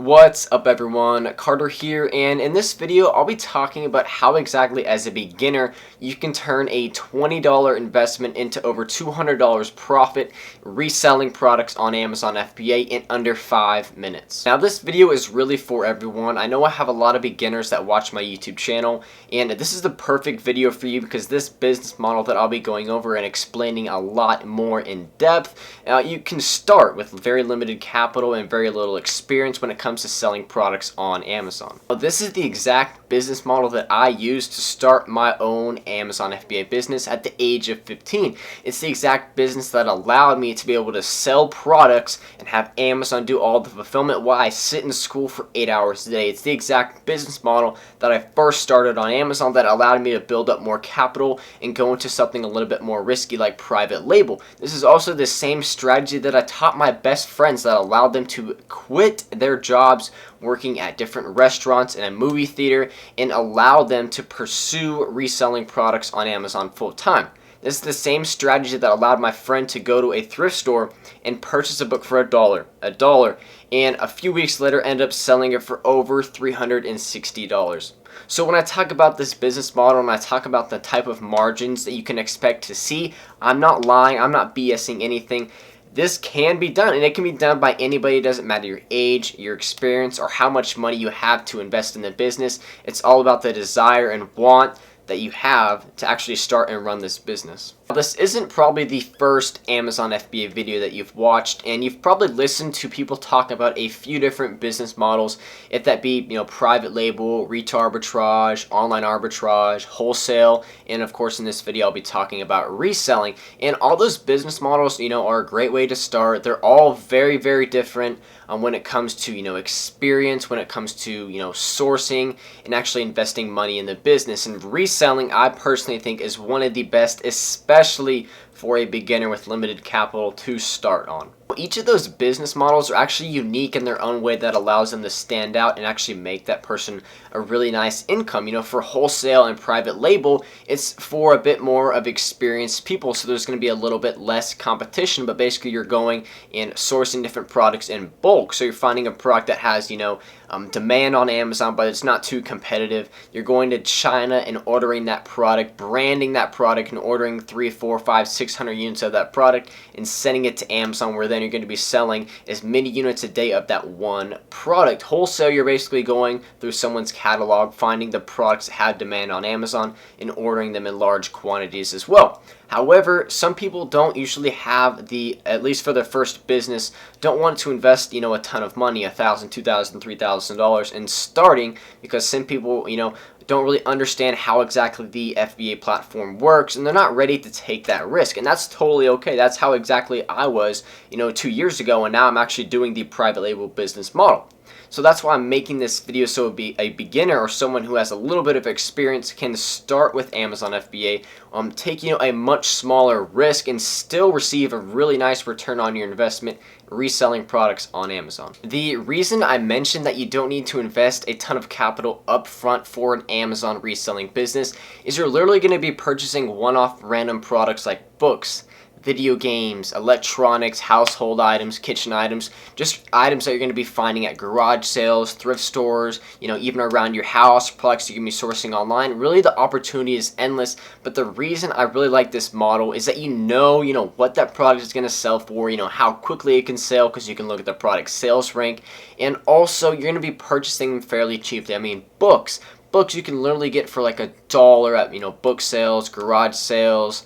What's up everyone, Carter here, and in this video I'll be talking about how exactly as a beginner you can turn a $20 investment into over $200 profit reselling products on Amazon FBA in under 5 minutes. Now this video is really for everyone. I know I have a lot of beginners that watch my YouTube channel, and this is the perfect video for you because this business model that I'll be going over and explaining a lot more in depth, you can start with very limited capital and very little experience when it comes to selling products on Amazon. Now, this is the exact business model that I used to start my own Amazon FBA business at the age of 15. It's the exact business that allowed me to be able to sell products and have Amazon do all the fulfillment while I sit in school for 8 hours a day. It's the exact business model that I first started on Amazon that allowed me to build up more capital and go into something a little bit more risky like private label. This is also the same strategy that I taught my best friends that allowed them to quit their jobs working at different restaurants and a movie theater and allow them to pursue reselling products on Amazon full time. This is the same strategy that allowed my friend to go to a thrift store and purchase a book for $1, and a few weeks later end up selling it for over $360. So when I talk about this business model and I talk about the type of margins that you can expect to see, I'm not lying, I'm not BSing anything. This can be done, and it can be done by anybody. It doesn't matter your age, your experience, or how much money you have to invest in the business. It's all about the desire and want that you have to actually start and run this business. Now, this isn't probably the first Amazon FBA video that you've watched, and you've probably listened to people talk about a few different business models, if that be, private label, retail arbitrage, online arbitrage, wholesale, and of course in this video I'll be talking about reselling. And all those business models, are a great way to start. They're all very, very different when it comes to, experience, when it comes to, sourcing and actually investing money in the business. And reselling, I personally think, is one of the best, especially for a beginner with limited capital to start on. Each of those business models are actually unique in their own way that allows them to stand out and actually make that person a really nice income. For wholesale and private label, it's for a bit more of experienced people, so there's going to be a little bit less competition, but basically you're going and sourcing different products in bulk. So you're finding a product that has, demand on Amazon, but it's not too competitive. You're going to China and ordering that product, branding that product, and ordering 3, 4, 5, 600 units of that product and sending it to Amazon, where then you're going to be selling as many units a day of that one product. Wholesale, you're basically going through someone's catalog, finding the products that have demand on Amazon and ordering them in large quantities as well. However, some people don't usually have at least for their first business, don't want to invest, a ton of money, $1,000, $2,000, $3,000 in starting, because some people, don't really understand how exactly the FBA platform works, and they're not ready to take that risk. And that's totally okay. That's how exactly I was, 2 years ago, and now I'm actually doing the private label business model. So that's why I'm making this video, so a beginner or someone who has a little bit of experience can start with Amazon FBA, take a much smaller risk and still receive a really nice return on your investment reselling products on Amazon. The reason I mentioned that you don't need to invest a ton of capital up front for an Amazon reselling business is you're literally going to be purchasing one-off random products like books, video games, electronics, household items, kitchen items, just items that you're going to be finding at garage sales, thrift stores, even around your house, products you can be sourcing online. Really, the opportunity is endless, but the reason I really like this model is that you know what that product is going to sell for, how quickly it can sell, because you can look at the product sales rank, and also you're going to be purchasing them fairly cheaply. I mean, books you can literally get for like $1 at book sales, garage sales.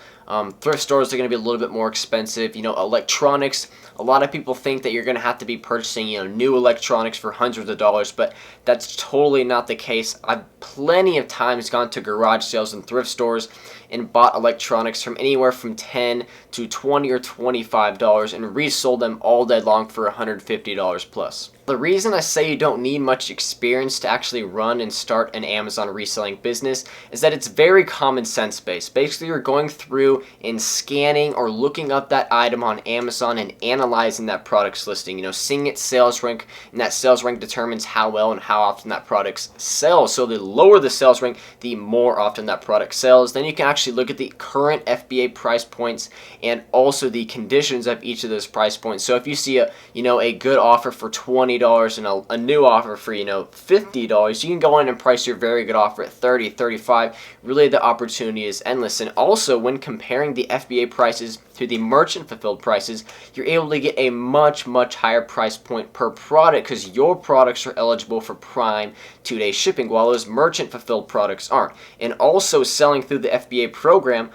Thrift stores are going to be a little bit more expensive. Electronics, a lot of people think that you're going to have to be purchasing new electronics for hundreds of dollars, but that's totally not the case. I've plenty of times gone to garage sales and thrift stores and bought electronics from anywhere from $10 to $20 or $25 and resold them all day long for $150 plus. The reason I say you don't need much experience to actually run and start an Amazon reselling business is that it's very common sense based. Basically, you're going through and scanning or looking up that item on Amazon and analyzing that product's listing, seeing its sales rank, and that sales rank determines how well and how often that product sells. So the lower the sales rank, the more often that product sells. Then you can actually look at the current FBA price points and also the conditions of each of those price points. So if you see a good offer for $20 $20 and a new offer for, $50, you can go in and price your very good offer at $30, $35. Really, the opportunity is endless. And also, when comparing the FBA prices to the merchant fulfilled prices, you're able to get a much higher price point per product because your products are eligible for Prime 2-day shipping, while those merchant fulfilled products aren't. And also, selling through the FBA program,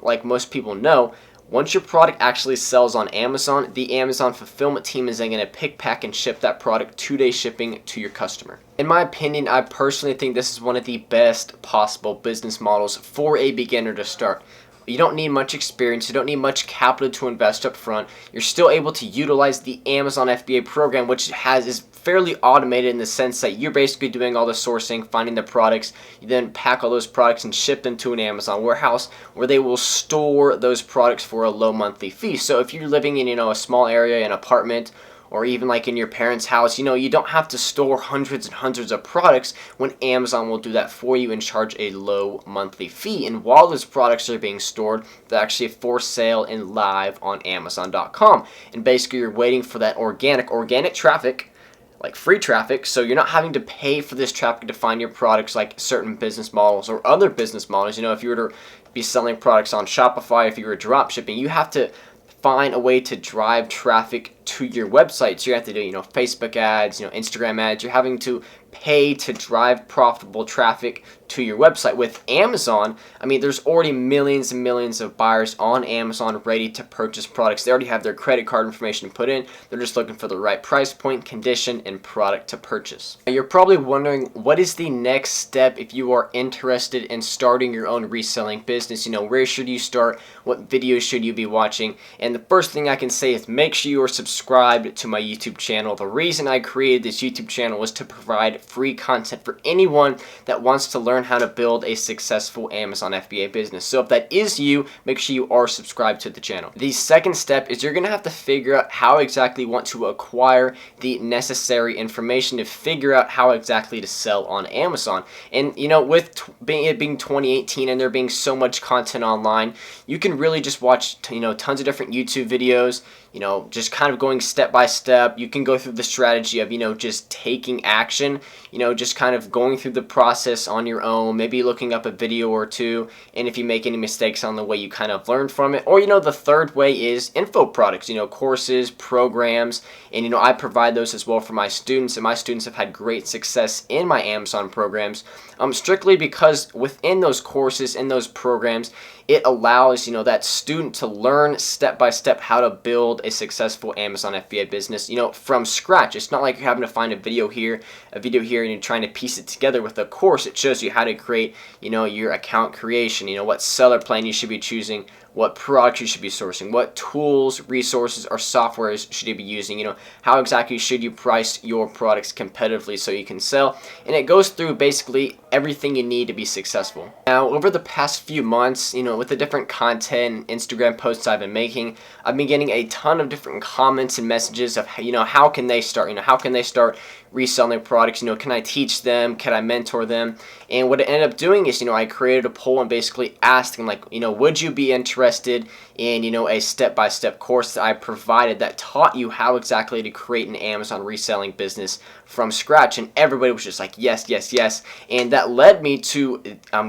like most people know, once your product actually sells on Amazon, the Amazon fulfillment team is then going to pick, pack, and ship that product 2-day shipping to your customer. In my opinion, I personally think this is one of the best possible business models for a beginner to start. You don't need much experience, you don't need much capital to invest up front. You're still able to utilize the Amazon FBA program, which is fairly automated in the sense that you're basically doing all the sourcing, finding the products. You then pack all those products and ship them to an Amazon warehouse where they will store those products for a low monthly fee. So if you're living in, a small area, an apartment, or even like in your parents' house, you don't have to store hundreds and hundreds of products when Amazon will do that for you and charge a low monthly fee. And while those products are being stored, they're actually for sale and live on Amazon.com. And basically, you're waiting for that organic traffic, like free traffic, so you're not having to pay for this traffic to find your products like certain business models or other business models. If you were to be selling products on Shopify, if you were drop shipping, you have to find a way to drive traffic to your website. So you have to do, Facebook ads, Instagram ads. You're having to pay to drive profitable traffic to your website. With Amazon, there's already millions and millions of buyers on Amazon ready to purchase products. They already have their credit card information put in. They're just looking for the right price point, condition, and product to purchase. Now, you're probably wondering, what is the next step if you are interested in starting your own reselling business? Where should you start? What videos should you be watching? And the first thing I can say is make sure you are subscribed to my YouTube channel. The reason I created this YouTube channel was to provide free content for anyone that wants to learn how to build a successful Amazon FBA business. So if that is you, make sure you are subscribed to the channel. The second step is you're going to have to figure out how exactly you want to acquire the necessary information to figure out how exactly to sell on Amazon. And with it being 2018 and there being so much content online, you can really just watch tons of different YouTube videos, just kind of going step by step. You can go through the strategy of, just taking action, just kind of going through the process on your own, maybe looking up a video or two, and if you make any mistakes on the way, you kind of learn from it. Or, the third way is info products, courses, programs, and, I provide those as well for my students, and my students have had great success in my Amazon programs, strictly because within those courses and those programs, it allows, that student to learn step by step how to build a successful Amazon FBA business, from scratch. It's not like you're having to find a video here, and you're trying to piece it together with a course. It shows you how to create, your account creation, what seller plan you should be choosing, what products you should be sourcing, what tools, resources, or softwares should you be using, how exactly should you price your products competitively so you can sell. And it goes through basically everything you need to be successful. Now, over the past few months, with the different content and Instagram posts I've been making, I've been getting a ton of different comments and messages of, how can they start, how can they start reselling their products, can I teach them, can I mentor them? And what I ended up doing is, I created a poll and basically asked them, would you be interested in, a step-by-step course that I provided that taught you how exactly to create an Amazon reselling business from scratch? And everybody was just like, yes, yes, yes. And that led me to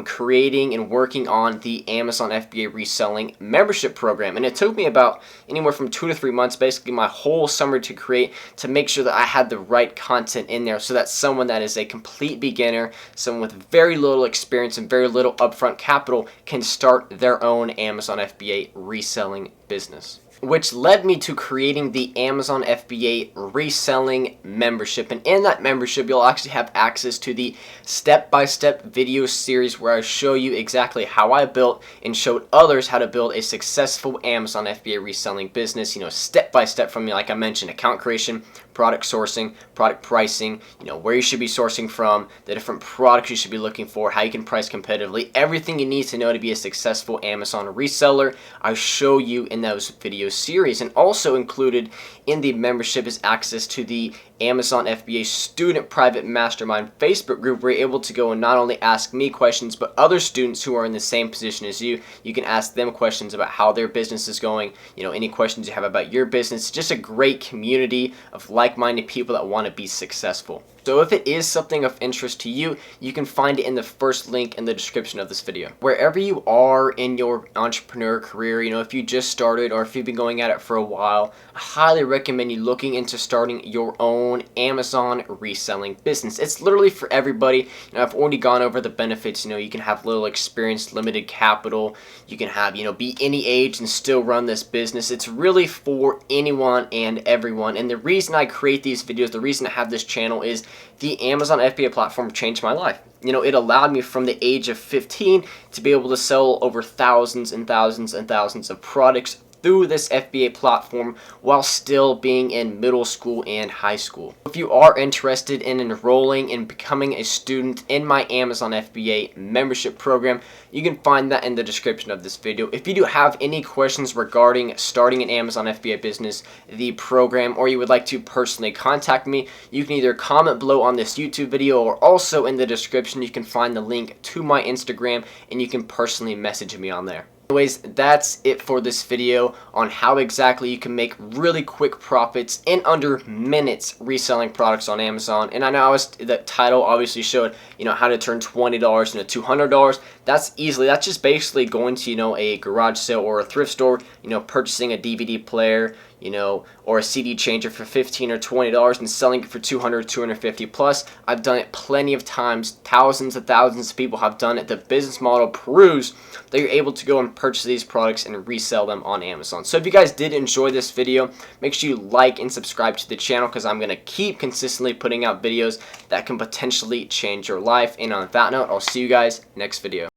creating and working on the Amazon FBA reselling membership program. And it took me about anywhere from 2 to 3 months, basically my whole summer, to create, to make sure that I had the right content in there so that someone that is a complete beginner, someone with very little experience and very little upfront capital, can start their own Amazon FBA reselling business. Which led me to creating the Amazon FBA reselling membership. And in that membership, you'll actually have access to the step-by-step video series where I show you exactly how I built and showed others how to build a successful Amazon FBA reselling business, step-by-step from, like I mentioned, account creation, product sourcing, product pricing, where you should be sourcing from, the different products you should be looking for, how you can price competitively, everything you need to know to be a successful Amazon reseller, I show you in those video series. And also included in the membership is access to the Amazon FBA student private mastermind Facebook group where you're able to go and not only ask me questions, but other students who are in the same position as you. You can ask them questions about how their business is going, any questions you have about your business. Just a great community of like-minded people that want to be successful. So if it is something of interest to you, you can find it in the first link in the description of this video. Wherever you are in your entrepreneur career, if you just started or if you've been going at it for a while, I highly recommend you looking into starting your own Amazon reselling business. It's literally for everybody. I've already gone over the benefits. You can have little experience, limited capital. You can have, be any age and still run this business. It's really for anyone and everyone. And the reason I create these videos, the reason I have this channel is the Amazon FBA platform changed my life. It allowed me from the age of 15 to be able to sell over thousands and thousands and thousands of products through this FBA platform while still being in middle school and high school. If you are interested in enrolling and becoming a student in my Amazon FBA membership program, you can find that in the description of this video. If you do have any questions regarding starting an Amazon FBA business, the program, or you would like to personally contact me, you can either comment below on this YouTube video or also in the description you can find the link to my Instagram and you can personally message me on there. Anyways, that's it for this video on how exactly you can make really quick profits in under minutes reselling products on Amazon. And I know the title obviously showed, how to turn $20 into $200. That's just basically going to, a garage sale or a thrift store, purchasing a DVD player, or a CD changer for $15 or $20 and selling it for $200, $250 plus. I've done it plenty of times. Thousands and thousands of people have done it. The business model proves that you're able to go and purchase these products and resell them on Amazon. So if you guys did enjoy this video, make sure you like and subscribe to the channel because I'm going to keep consistently putting out videos that can potentially change your life. And on that note, I'll see you guys next video.